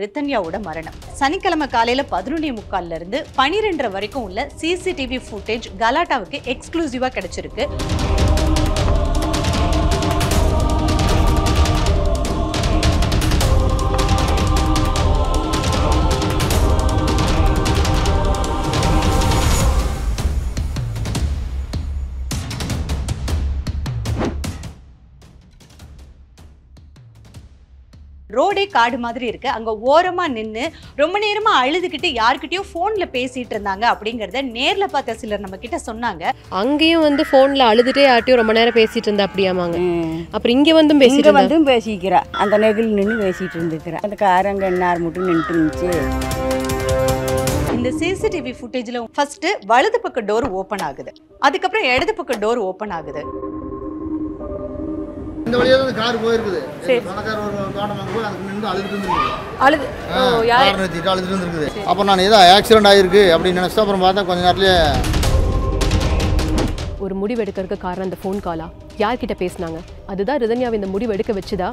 ரித்தன்யாவோட மரணம் சனிக்கிழமை காலையில 11:45 இருந்து 12:30 வரைக்கும் உள்ள சிசிடிவி ஃபுட்டேஜ் கலாட்டாவுக்கு எக்ஸ்க்ளூசிவா கிடைச்சிருக்கு. ரோடே காடு மாதிரி இருக்கு. அங்க ஓரமா நின்னு ரொம்ப நேரமா அழுதுகிட்டு யார்கிட்டயோ போன்ல பேசிட்டு இருந்தாங்க அப்படிங்கறத நேர்ல பார்த்த சிலர் நம்ம கிட்ட சொன்னாங்க. அங்கேயும் வந்து போன்ல அழுதுட்டே யார்ட்டையும் ரொம்ப நேரம் பேசிட்டு இருந்தா அப்படியாமாங்க. அப்புறம் இங்க வந்து பேசிக்கிறா, அந்த நெகில் நின்று பேசிட்டு இருந்துக்கிறா. அந்த காரங்க என்னார் மட்டும் நின்று இருந்துச்சு. இந்த சிசிடிவி ஃபுட்டேஜ்ல ஃபர்ஸ்ட் வலது பக்க டோர் ஓபன் ஆகுது, அதுக்கப்புறம் இடது பக்க டோர் ஓபன் ஆகுது. இந்த வழியா தான் கார் போயிருக்குது. சொந்தக்கார ஒரு தோட்டமாக போய் அதுக்கு நின்று அழுதுட்டு இருந்துருக்குது. அப்போ நான் ஏதோ ஆக்சிடென்ட் ஆகிருக்கு அப்படின்னு நினச்சிட்டு அப்புறம் பார்த்தா கொஞ்ச நேரத்துலேயே ஒரு முடிவு எடுக்கிறதுக்கு காரணம் அந்த ஃபோன் காலா, யார்கிட்ட பேசினாங்க, அதுதான் ரிதன்யாவை இந்த முடிவு எடுக்க வச்சுதா?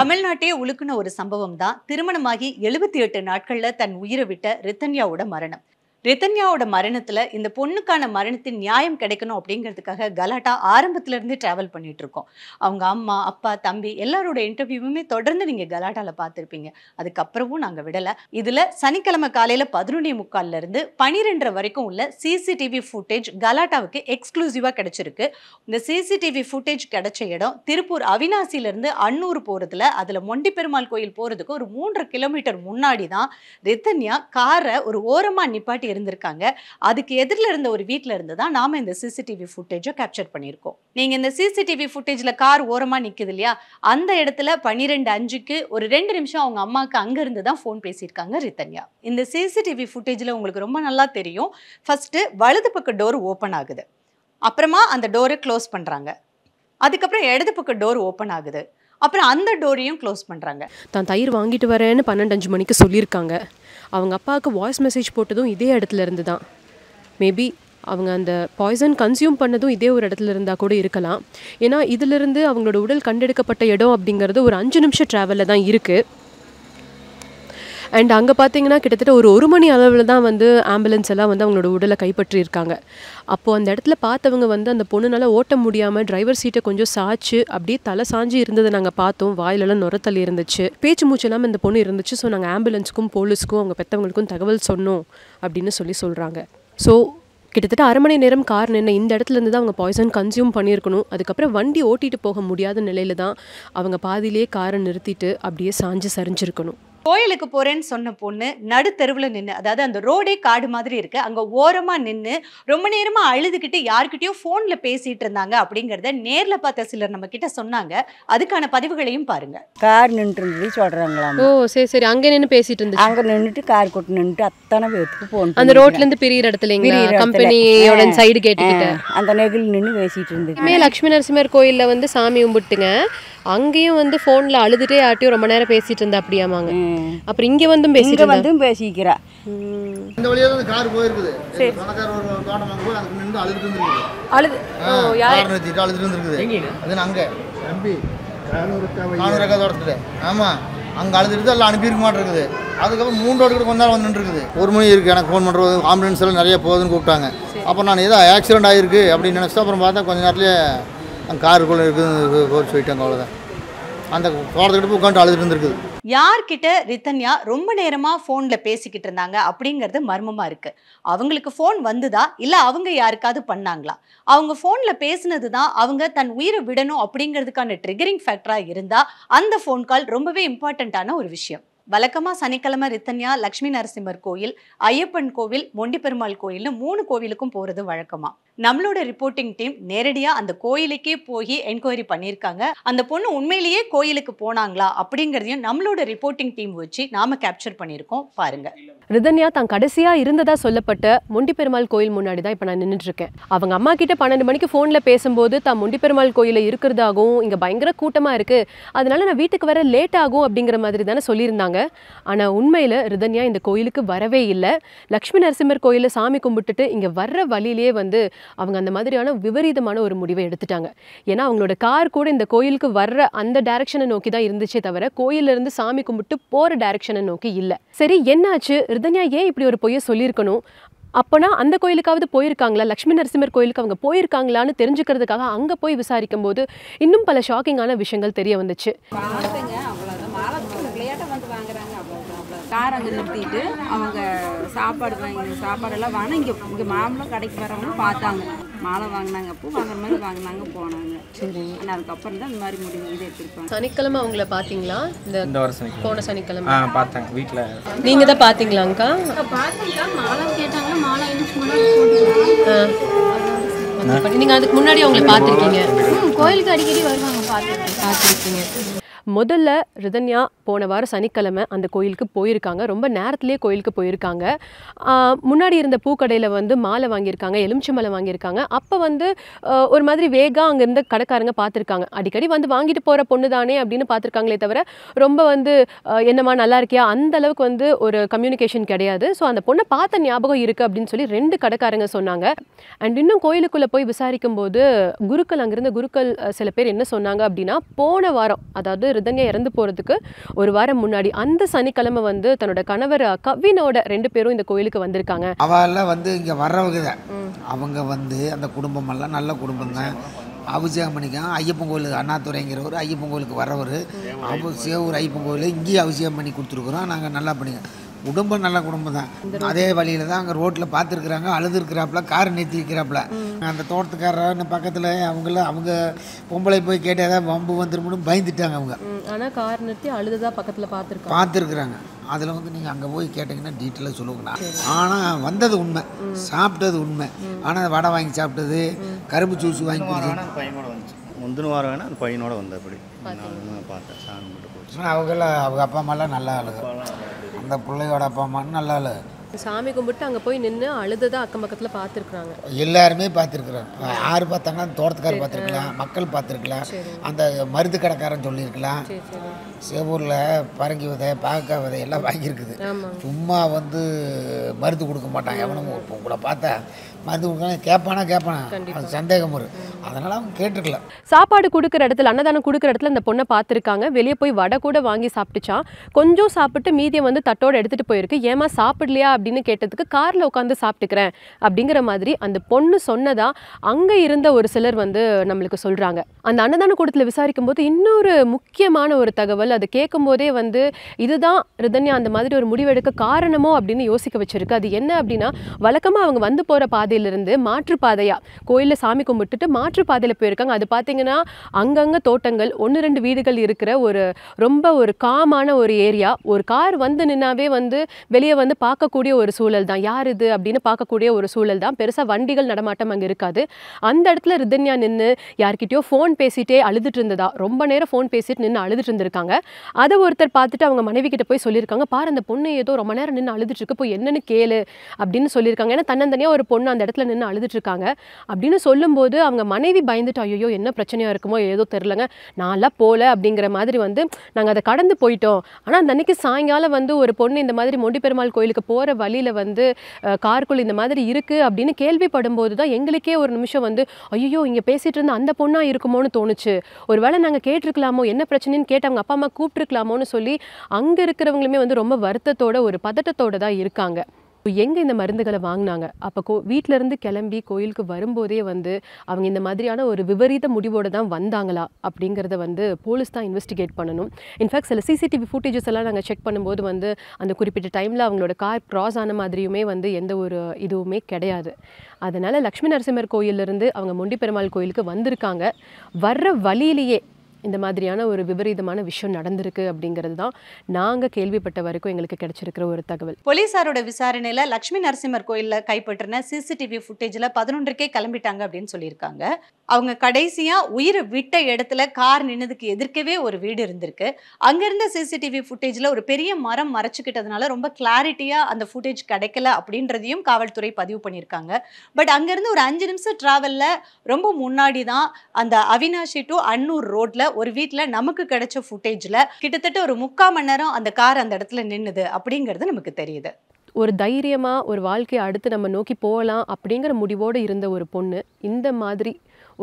தமிழ்நாட்டையே உலுக்குன ஒரு சம்பவம் தான் திருமணமாகி 78 நாட்கள்ல தன் உயிரை விட்ட ரித்தன்யாவோட மரணம். ரித்தன்யாவோட மரணத்துல இந்த பொண்ணுக்கான மரணத்தின் நியாயம் கிடைக்கணும் அப்படிங்கிறதுக்காக கலாட்டா ஆரம்பத்துல இருந்து டிராவல் பண்ணிட்டு இருக்கோம். அவங்க அம்மா, அப்பா, தம்பி எல்லாரோட இன்டர்வியூவுமே தொடர்ந்து நீங்க கலாட்டால பார்த்துருப்பீங்க. அதுக்கப்புறமும் நாங்க விடல. இதுல சனிக்கிழமை காலையில 11:45 இருந்து 12:30 வரைக்கும் உள்ள சிசிடிவி ஃபுட்டேஜ் கலாட்டாவுக்கு எக்ஸ்க்ளூசிவா கிடைச்சிருக்கு. இந்த சிசிடிவி ஃபுட்டேஜ் கிடைச்ச இடம் திருப்பூர் அவினாசில இருந்து அன்னூர் போறதுல, அதுல மொண்டி பெருமாள் கோயில் போறதுக்கு ஒரு 3.5 கிலோமீட்டர் முன்னாடி தான் ரித்தன்யா காரை ஒரு ஓரமா நிப்பாட்டி இருந்திருக்காங்க. அதுக்கு எதிரில இருந்த ஒரு வீட்ல இருந்து தான் நாம இந்த சிசிடிவி ஃபுட்டேஜை கேப்சர் பண்ணியிருக்கோம். நீங்க இந்த சிசிடிவி ஃபுட்டேஜ்ல கார் ஓரமா நிக்குது இல்லையா, அந்த இடத்துல 12:05க்கு ஒரு 2 நிமிஷம் அவங்க அம்மாவுக்கு அங்க இருந்து தான் போன் பேசியிருக்காங்க ரித்தன்யா. இந்த சிசிடிவி ஃபுட்டேஜ்ல உங்களுக்கு ரொம்ப நல்லா தெரியும், ஃபர்ஸ்ட் வலது பக்க டோர் ஓபன் ஆகுது, அப்புறமா அந்த டோரை க்ளோஸ் பண்றாங்க, அதுக்கப்புறம் இடது பக்க டோர் ஓபன் ஆகுது, அப்புறம் அந்த டோரையும் க்ளோஸ் பண்ணுறாங்க. தான் தயிர் வாங்கிட்டு வரேன்னு 12:05 மணிக்கு சொல்லியிருக்காங்க. அவங்க அப்பாவுக்கு வாய்ஸ் மெசேஜ் போட்டதும் இதே இடத்துல இருந்து தான். மேபி அவங்க அந்த பாய்சன் கன்சியூம் பண்ணதும் இதே ஒரு இடத்துல இருந்தால் கூட இருக்கலாம். ஏன்னா இதிலிருந்து அவங்களோட உடல் கண்டெடுக்கப்பட்ட இடம் அப்படிங்கிறது ஒரு 5 நிமிஷம் ட்ராவலில் தான் இருக்குது. அண்ட் அங்கே பார்த்தீங்கன்னா கிட்டத்தட்ட ஒரு 1 மணி அளவில் தான் வந்து ஆம்புலன்ஸ் எல்லாம் வந்து அவங்களோட உடலை கைப்பற்றியிருக்காங்க. அப்போது அந்த இடத்துல பார்த்தவங்க வந்து அந்த பொண்ணுனால ஓட்ட முடியாமல் டிரைவர் சீட்டை கொஞ்சம் சாய்ச்சி அப்படியே தலை சாஞ்சி இருந்ததை நாங்கள் பார்த்தோம். வாயிலெல்லாம் நுரத்தள்ளி இருந்துச்சு, பேச்சு மூச்சு இல்லாமல் இந்த பொண்ணு இருந்துச்சு. ஸோ நாங்கள் ஆம்புலன்ஸுக்கும் போலீஸ்க்கும் அவங்க பெற்றவங்களுக்கும் தகவல் சொன்னோம் அப்படின்னு சொல்கிறாங்க. ஸோ கிட்டத்தட்ட 1/2 மணி நேரம் கார் நின்று இந்த இடத்துல இருந்து தான் அவங்க பாய்சன் கன்சியூம் பண்ணியிருக்கணும். அதுக்கப்புறம் வண்டி ஓட்டிகிட்டு போக முடியாத நிலையில தான் அவங்க பாதியிலேயே காரை நிறுத்திட்டு அப்படியே சாஞ்சு சரிஞ்சிருக்கணும். கோயிலுக்கு போறேன்னு சொன்ன பொண்ணு நடு தெருவில் நின்று, அதாவது அந்த ரோடே காடு மாதிரி இருக்கு, அங்க ஓரமா நின்று ரொம்ப நேரமா அழுதுகிட்டு யார்கிட்டயோ போன்ல பேசிட்டு இருந்தாங்க அப்படிங்கறத நேர்ல பார்த்த சிலர் நம்ம கிட்ட சொன்னாங்க. அதுக்கான பதிவுகளையும் பாருங்க. கார் நின்று இருந்தது சொல்றாங்களாம். ஓ சரி சரி, அங்கே நின்று பேசிட்டு இருந்துச்சு. அங்க நின்றுட்டு கார் கொட்டு நின்றுட்டு அத்தனை பேருக்கு போன் அந்த ரோட்ல இருந்து பிரியிற இடத்துல கம்பெனியோட சைடு கேட்டுக்கிட்ட அந்த நெகில் நின்று பேசிட்டு இருந்துச்சு. லட்சுமி நரசிம்மர் கோயில்ல வந்து சாமி கும்பிட்டுங்க, அங்கேயும் வந்து போன்ல அழுதுட்டே யார்ட்டையும் ரொம்ப நேரம் பேசிட்டு இருந்தா அப்படியாமாங்க. அப்புறம் இங்க வந்து பேசிக்கிறா. இந்த வழியா தான் கார் போயிருக்குது. சொந்தக்கார ஒரு தோட்டமாக போய் அதுக்கு நின்று அழுதுட்டு இருந்துருக்குது. அழுதுட்டு இருந்துருக்குது. அது அங்கே தம்பி 400 தோட்டத்தில். ஆமாம், அங்கே அழுதுட்டு எல்லாம் அனுப்பியிருக்க மாட்டேருக்குது. அதுக்கப்புறம் 3 ரோடு கூட கொஞ்ச நேரம் வந்து நின்றுருக்குது. 1 மணி இருக்குது எனக்கு ஃபோன் பண்ணுறது, ஆம்புலன்ஸ் எல்லாம் நிறைய போகுதுன்னு கூப்பிட்டாங்க. அப்போ நான் ஏதோ ஆக்சிடென்ட் ஆகிருக்கு அப்படின்னு நினச்சிட்டு அப்புறம் பார்த்தா கொஞ்ச நேரத்துலேயே அங்கே காருக்குள்ளே இருக்குது போட்டு சொல்லிட்டாங்க. அவ்வளோதான். அந்த தோட்டத்துக்கிட்ட போய் உட்காந்து அழுதுட்டு இருந்துருக்குது. யார்கிட்ட ரித்தன்யா ரொம்ப நேரமா போன்ல பேசிக்கிட்டு இருந்தாங்க அப்படிங்கிறது மர்மமா இருக்கு. அவங்களுக்கு போன் வந்துதா இல்ல அவங்க யாருக்காவது பண்ணாங்களா? அவங்க போன்ல பேசினதுதான் அவங்க தன் உயிரை விடணும் அப்படிங்கிறதுக்கான ட்ரிகரிங் ஃபேக்டரா இருந்தா அந்த போன் கால் ரொம்பவே இம்பார்ட்டன்டான ஒரு விஷயம். வழக்கமா சனிக்கிழமை ரித்தன்யா லட்சுமி நரசிம்மர் கோயில், ஐயப்பன் கோவில், மொண்டி பெருமாள் கோயில்னு 3 கோவிலுக்கும் போறது வழக்கமா. நம்மளோட ரிப்போர்ட்டிங் டீம் நேரடியா அந்த கோயிலுக்கே போய் என்கொயரி பண்ணியிருக்காங்க. அந்த பொண்ணு உண்மையிலேயே கோயிலுக்கு போனாங்களா அப்படிங்கிறதையும் நம்மளோட ரிப்போர்ட்டிங் டீம் வச்சு நாம கேப்சர் பண்ணியிருக்கோம். பாருங்க. ரிதன்யா தான் கடைசியாக இருந்ததாக சொல்லப்பட்ட மொண்டி பெருமாள் கோயில் முன்னாடி தான் இப்போ நான் நின்றுட்டுருக்கேன். அவங்க அம்மா கிட்ட 12 மணிக்கு ஃபோனில் பேசும்போது தான் மொண்டி பெருமாள் கோயிலில் இருக்கிறதாகவும் இங்கே பயங்கர கூட்டமாக இருக்குது, அதனால நான் வீட்டுக்கு வர லேட் ஆகும் அப்படிங்கிற மாதிரி தானே சொல்லியிருந்தாங்க. ஆனால் உண்மையில் ரிதன்யா இந்த கோயிலுக்கு வரவே இல்லை. லக்ஷ்மி நரசிம்மர் கோயிலில் சாமி கும்பிட்டுட்டு இங்கே வர்ற வழியிலேயே வந்து அவங்க அந்த மாதிரியான விபரீதமான ஒரு முடிவை எடுத்துட்டாங்க. ஏன்னா அவங்களோட கார் கூட இந்த கோயிலுக்கு வர்ற அந்த டைரக்ஷனை நோக்கி தான் இருந்துச்சே தவிர கோயிலிருந்து சாமி கும்பிட்டு போகிற டைரக்ஷனை நோக்கி இல்லை. சரி, என்னாச்சு? ரிதன்யா ஏன் இப்படி ஒரு பொய்யை சொல்லியிருக்கணும்? அப்போனா அந்த கோயிலுக்காவது போயிருக்காங்களா, லக்ஷ்மி நரசிம்மர் கோயிலுக்கு அவங்க போயிருக்காங்களான்னு தெரிஞ்சுக்கிறதுக்காக அங்கே போய் விசாரிக்கும் போது இன்னும் பல ஷாக்கிங்கான விஷயங்கள் தெரிய வந்துச்சு. கார் அங்கே நிறுத்திட்டு அவங்க சாப்பாடெல்லாம் வாங்கினா இங்கே மாம்பழம் கடைக்கு வரவங்க பார்த்தாங்க, மாலை வாங்கினாங்க, பூ வாங்குற மாதிரி வாங்கினாங்க, போனாங்க. சரி, ஆனால் அதுக்கப்புறம் தான் இந்த மாதிரி முடிவு இது எடுத்துருப்பாங்க. சனிக்கிழமை அவங்கள பார்த்தீங்களா? இந்த வருஷம் போன சனிக்கிழமை பார்த்தாங்க வீட்டில். நீங்கள் தான் பார்த்தீங்களாங்க்கா? பார்த்தீங்களா? மாலை கேட்டாங்க, மாலை எழுந்துச்சு நீங்கள் அதுக்கு முன்னாடி அவங்கள பார்த்துருக்கீங்க? கோயிலுக்கு அடிக்கடி வருவாங்க, பார்த்துருக்கீங்க. முதல்ல ரிதன்யா போன வாரம் சனிக்கிழமை அந்த கோயிலுக்கு போயிருக்காங்க. ரொம்ப நேரத்துலேயே கோயிலுக்கு போயிருக்காங்க. முன்னாடி இருந்த பூக்கடையில் வந்து மாலை வாங்கியிருக்காங்க, எலுமிச்சை மாலை வாங்கியிருக்காங்க. அப்போ வந்து ஒரு மாதிரி வேகாக அங்கே இருந்த கடைக்காரங்க பார்த்துருக்காங்க. அடிக்கடி வந்து வாங்கிட்டு போகிற பொண்ணு தானே அப்படின்னு பார்த்துருக்காங்களே தவிர ரொம்ப வந்து என்னம்மா நல்லா இருக்கியா அந்த அளவுக்கு வந்து ஒரு கம்யூனிகேஷன் கிடையாது. ஸோ அந்த பொண்ணை பார்த்த ஞாபகம் இருக்குது அப்படின்னு சொல்லி 2 கடைக்காரங்க சொன்னாங்க. அண்ட் இன்னும் கோயிலுக்குள்ளே போய் விசாரிக்கும் போது குருக்கள் அங்கிருந்த குருக்கள் சில பேர் என்ன சொன்னாங்க அப்படின்னா, போன வாரம், அதாவது ரிதன்யா இறந்து போகிறதுக்கு ஒரு வாரம் முன்னாடி அந்த சனிக்கிழமை வந்து தன்னோட கணவர் கவினோட 2 பேரும் இந்த கோயிலுக்கு வந்திருக்காங்க. அவெல்லாம் வந்து இங்கே வர்றவங்க தான். அவங்க வந்து அந்த குடும்பமெல்லாம் நல்ல குடும்பம் தான். அபிஷேகம் பண்ணிக்காங்க. ஐயப்பன் கோயிலுக்கு அண்ணாதுரைங்கிறவர் ஐயப்பன் கோயிலுக்கு வரவர், சேவூர் ஐயப்பன் கோயில் இங்கேயும் அபிஷேகம் பண்ணி கொடுத்துருக்குறோம். நாங்கள் நல்லா பண்ணிக்க குடும்பம் நல்ல குடும்பம் தான். அதே வழியில் தான் அங்கே ரோட்டில் பார்த்துருக்குறாங்க, அழுதுருக்கிறாப்புல, கார் நிறுத்தி வைக்கிறாப்புல. அந்த தோட்டத்துக்காரர் பக்கத்தில் அவங்க பொம்பளை போய் கேட்டால் தான் வம்பு வந்துருமுன்னு பயந்துட்டாங்க அவங்க. ஆனால் கார் நிறுத்தி அழுதுதான் பக்கத்தில் பார்த்துருக்குறாங்க. அதில் வந்து நீங்கள் அங்கே போய் கேட்டிங்கன்னா டீட்டெயிலாக சொல்லுவாங்கண்ணா. ஆனால் வந்தது உண்மை, சாப்பிட்டது உண்மை. ஆனால் வடை வாங்கி சாப்பிட்டது, கரும்பு ஜூஸ் வாங்கி குடிச்சது பையனோட வந்துச்சு. முந்தின வாரம் வேணால் அந்த பையனோட வந்தபடி பார்த்தேன். சாமி மட்டும் போச்சு. அவங்கெல்லாம் அவங்க அப்பா அம்மாலாம் நல்லா ஆளுங்க. அந்த பிள்ளையோட அப்பா அம்மான்னு நல்லா இல்லை. சாமி கும்பிட்டு அங்கே போய் நின்று அழுதுதான் அக்கம் பக்கத்தில் பார்த்துருக்குறாங்க. எல்லாருமே பார்த்துருக்குறாங்க. யார் பார்த்தாங்கன்னா தோட்டத்துக்காரர் பார்த்துருக்கலாம், மக்கள் பார்த்துருக்கலாம், அந்த மருந்து கடைக்காரன் சொல்லியிருக்கலாம். சேவூரில் பரங்கி விதை, பாகக்காய் விதை எல்லாம் வாங்கியிருக்குது. சும்மா வந்து மருந்து கொடுக்க மாட்டான் எவனும். இப்போ கூட பார்த்தா மருந்து கொடுக்க கேட்பானா அது சந்தேகம் வரும். அதனால் அவங்க கேட்டுருக்கலாம். சாப்பாடு கொடுக்குற இடத்துல, அன்னதானம் கொடுக்குற இடத்துல அந்த பொண்ணை பார்த்துருக்காங்க. வெளியே போய் வடை கூட வாங்கி சாப்பிட்டுச்சான். கொஞ்சம் சாப்பிட்டு மீதியை வந்து தட்டோடு எடுத்துகிட்டு போயிருக்கு. ஏமா சாப்பிடலையா அப்படின்னு கேட்டதுக்கு காரில் உட்காந்து சாப்பிட்டுக்கிறேன் அப்படிங்கிற மாதிரி அந்த பொண்ணு சொன்னதா அங்கே இருந்த ஒரு சிலர் வந்து நம்மளுக்கு சொல்கிறாங்க. அந்த அன்னதான கூடத்தில் விசாரிக்கும் போது இன்னொரு முக்கியமான ஒரு தகவல், அதை கேட்கும் போதே வந்து இதுதான் ரிதன்யா அந்த மாதிரி ஒரு முடிவெடுக்க காரணமோ அப்படின்னு யோசிக்க வச்சிருக்கு. அது என்ன அப்படின்னா, வழக்கமாக அவங்க வந்து போகிற பாதையிலிருந்து மாற்றுப்பாதையாக கோயிலில் சாமி கும்பிட்டுட்டு மாற்றுப்பாதையில் போயிருக்காங்க. அது பார்த்தீங்கன்னா அங்கங்கே தோட்டங்கள், 1-2 வீடுகள் இருக்கிற ரொம்ப ஒரு காமான ஒரு ஏரியா. ஒரு கார் வந்து நின்னாவே வந்து வெளியே வந்து பார்க்கக்கூடிய ஒரு சூழல் தான். யார் இது அப்படின்னு பார்க்கக்கூடிய ஒரு சூழல் தான். பெருசாக வண்டிகள் நடமாட்டம் அங்கே இருக்காது. அந்த இடத்துல ரிதன்யா நின்று யார்கிட்டயோ ஃபோன் பேசிகிட்டே அழுதுட்டு இருந்ததா, ரொம்ப நேரம் ஃபோன் பேசிட்டு நின்று அழுதுட்டு இருந்திருக்காங்க. அதை ஒருத்தர் பார்த்துட்டு அவங்க மனைவி கிட்ட போய் சொல்லியிருக்காங்க, பாரு அந்த பொண்ணு ஏதோ ரொம்ப நேரம் நின்று அழுதுட்டு இருக்கு, போய் என்னன்னு கேளு அப்படின்னு சொல்லியிருக்காங்க. ஏன்னா தன்னந்தனியாக ஒரு பொண்ணு அந்த இடத்துல நின்று அழுதுட்டு இருக்காங்க அப்படின்னு சொல்லும்போது அவங்க மனைவி பயந்துட்டு, ஐயோ என்ன பிரச்சனையாக இருக்குமோ ஏதோ தெரிலங்க, நான்லாம் போல அப்படிங்கிற மாதிரி வந்து நாங்கள் அதை கடந்து போயிட்டோம். ஆனால் அந்த அன்னைக்கு சாயங்காலம் வந்து ஒரு பொண்ணு இந்த மாதிரி மொண்டி பெருமாள் கோயிலுக்கு போகிற வழியில் வந்து காருக்குள் இந்த மாதிரி இருக்குது அப்படின்னு கேள்விப்படும் போது தான் எங்களுக்கே ஒரு நிமிஷம் வந்து ஐயோ இங்கே பேசிகிட்டு இருந்த அந்த பொண்ணாக இருக்குமோன்னு தோணுச்சு. ஒரு வேளை நாங்கள் கேட்டிருக்கலாமோ, என்ன பிரச்சனைன்னு கேட்டு அவங்க அப்பா அம்மா கூப்பிட்டுருக்கலாமோன்னு சொல்லி அங்கே இருக்கிறவங்களுமே வந்து ரொம்ப வருத்தத்தோட ஒரு பதட்டத்தோடு தான் இருக்காங்க. எங்கே இந்த மருந்துகளை வாங்கினாங்க? அப்போ வீட்டிலேருந்து கிளம்பி கோயிலுக்கு வரும்போதே வந்து அவங்க இந்த மாதிரியான ஒரு விபரீத முடிவோடு தான் வந்தாங்களா அப்படிங்கிறத வந்து போலீஸ் தான் இன்வெஸ்டிகேட் பண்ணணும். இன்ஃபேக்ட் சில சிசிடிவி ஃபுட்டேஜஸ் எல்லாம் நாங்கள் செக் பண்ணும்போது வந்து அந்த குறிப்பிட்ட டைமில் அவங்களோட கார் க்ராஸ் ஆன மாதிரியுமே வந்து எந்த ஒரு இதுவுமே கிடையாது. அதனால் லக்ஷ்மி நரசிம்மர் கோயிலிருந்து அவங்க மொண்டி பெருமாள் கோயிலுக்கு வந்திருக்காங்க. வர்ற வழியிலேயே இந்த மாதிரியான ஒரு விபரீதமான விஷயம் நடந்திருக்கு அப்படிங்கிறது தான் நாங்கள் கேள்விப்பட்ட வரைக்கும் எங்களுக்கு கிடைச்சிருக்கிற ஒரு தகவல். போலீசாரோட விசாரணையில லட்சுமி நரசிம்மர் கோயில்ல கைப்பற்றின சிசிடிவி ஃபுட்டேஜ்ல 11க்கே கிளம்பிட்டாங்க அப்படின்னு சொல்லியிருக்காங்க. அவங்க கடைசியா உயிரை விட்ட இடத்துல கார் நின்னதுக்கு எதிர்க்கவே ஒரு வீடு இருந்திருக்கு. அங்க இருந்த சிசிடிவி ஃபுட்டேஜ்ல ஒரு பெரிய மரம் மறைச்சுக்கிட்டதுனால ரொம்ப கிளாரிட்டியா அந்த ஃபுட்டேஜ் கிடைக்கல அப்படின்றதையும் காவல்துறை பதிவு பண்ணியிருக்காங்க. பட் அங்கிருந்து ஒரு 5 நிமிஷம் டிராவல்ல ரொம்ப முன்னாடி தான் அந்த அவினாஷி டு அன்னூர் ரோட்ல ஒரு வீட்டில் நமக்கு கிடைச்ச ஃபுட்டேஜில் கிட்டத்தட்ட ஒரு 3/4 மணி நேரம் அந்த கார் அந்த இடத்துல நின்னுது அப்படிங்கிறது நமக்கு தெரியுது. ஒரு தைரியமாக ஒரு வாழ்க்கையை அடுத்து நம்ம நோக்கி போகலாம் அப்படிங்கிற முடிவோடு இருந்த ஒரு பொண்ணு இந்த மாதிரி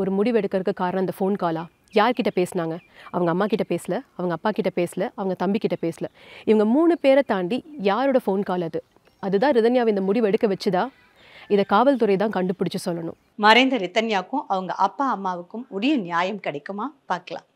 ஒரு முடிவு எடுக்கிறதுக்கு காரணம் அந்த ஃபோன் காலா? யார்கிட்ட பேசினாங்க? அவங்க அம்மா கிட்ட பேசல, அவங்க அப்பா கிட்ட பேசல, அவங்க தம்பி கிட்ட பேசல. இவங்க 3 பேரை தாண்டி யாரோட ஃபோன் கால் அது? அதுதான் ரிதன்யாவை இந்த முடிவு எடுக்க வச்சுதா? இதை காவல்துறை தான் கண்டுபிடிச்சு சொல்லணும். மறைந்த ரிதன்யாவுக்கும் அவங்க அப்பா அம்மாவுக்கும் உரிய நியாயம் கிடைக்குமா? பார்க்கலாம்.